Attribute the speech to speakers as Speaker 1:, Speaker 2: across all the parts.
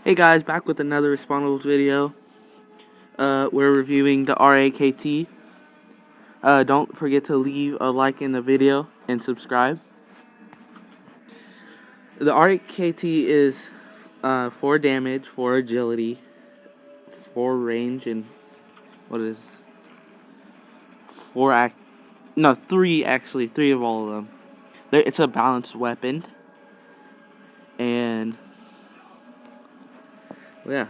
Speaker 1: Hey guys, back with another Respawnables video. We're reviewing the Rakt. Don't forget to leave a like in the video and subscribe. The Rakt is 4 damage, 4 agility, 4 range, and what is 3 actually, 3 of all of them. It's a balanced weapon, and yeah.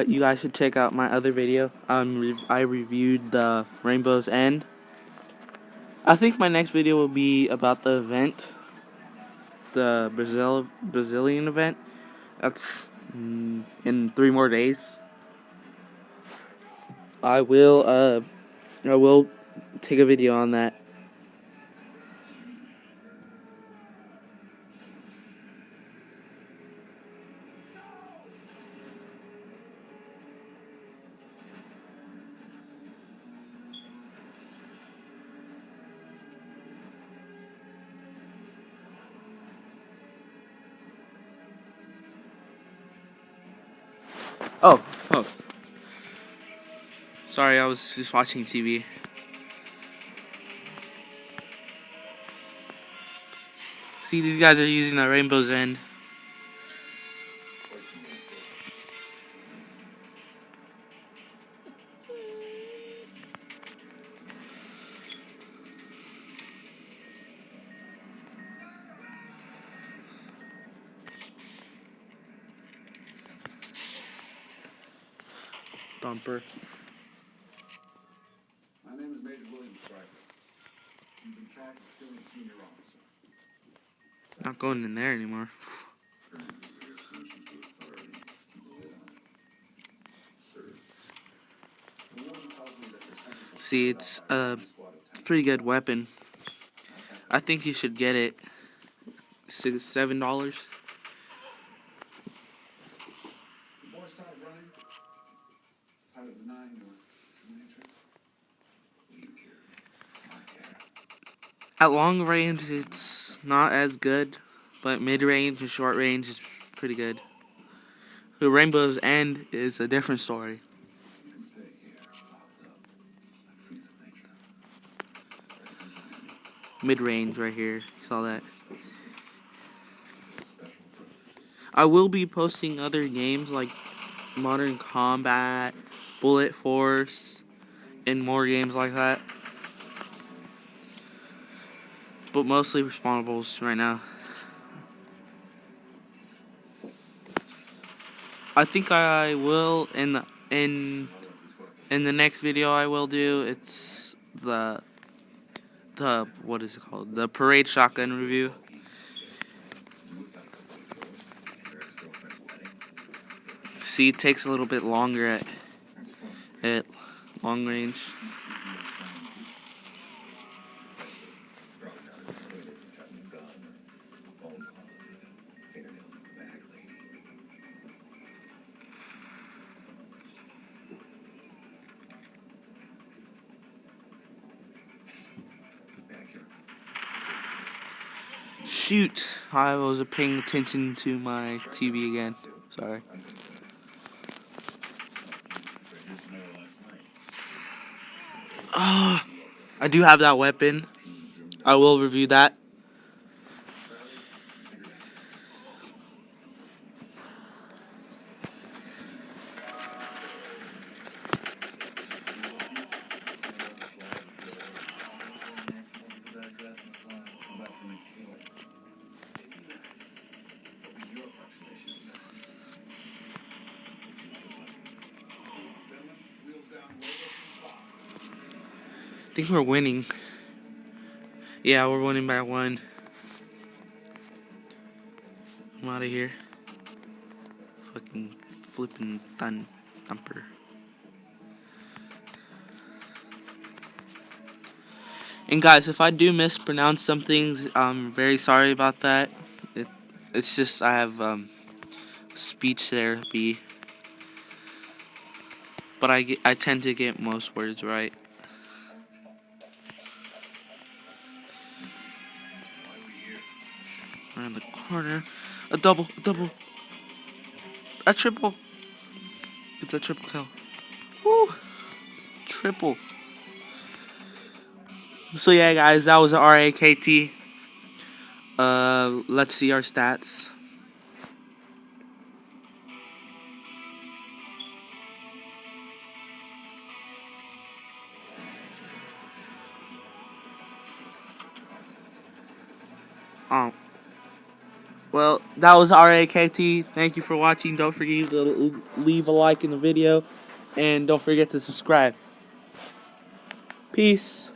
Speaker 1: You guys should check out my other video. I reviewed the Rainbow's End. I think my next video will be about the event, the Brazilian event. That's in 3 more days. I will take a video on that. Oh. Sorry, I was just watching TV. See, these guys are using the Rainbow's End. Thumper.
Speaker 2: My name is Major William Stryker. You've been charged with killing a senior officer.
Speaker 1: Not going in there anymore. See, it's a pretty good weapon. I think you should get it. $7.
Speaker 2: The boy's tired of running, tired of denying your true nature. What do you care? I care.
Speaker 1: At long range, it's not as good, but mid range and short range is pretty good. The Rainbow's End is a different story.
Speaker 2: You can stay here, locked up, like freaks of nature.
Speaker 1: Mid range right here. You saw that. I will be posting other games like Modern Combat, Bullet Force, and more games like that. But mostly Respawnables right now. I think I will in the next video I will do. It's the what is it called? The Parade Shotgun review. See, it takes a little bit longer at long range. Shoot, I was paying attention to my TV again. Sorry. I do have that weapon. I will review that. I think we're winning. Yeah, we're winning by 1. I'm out of here. Fucking flipping thumper. And guys, if I do mispronounce some things, I'm very sorry about that. It's just I have speech therapy, but I tend to get most words right. around the corner. A double, a double. A triple. It's a triple kill. Woo! Triple. So yeah, guys, that was RAKT. Let's see our stats. Well, that was RAKT. Thank you for watching. Don't forget to leave a like in the video. And don't forget to subscribe. Peace.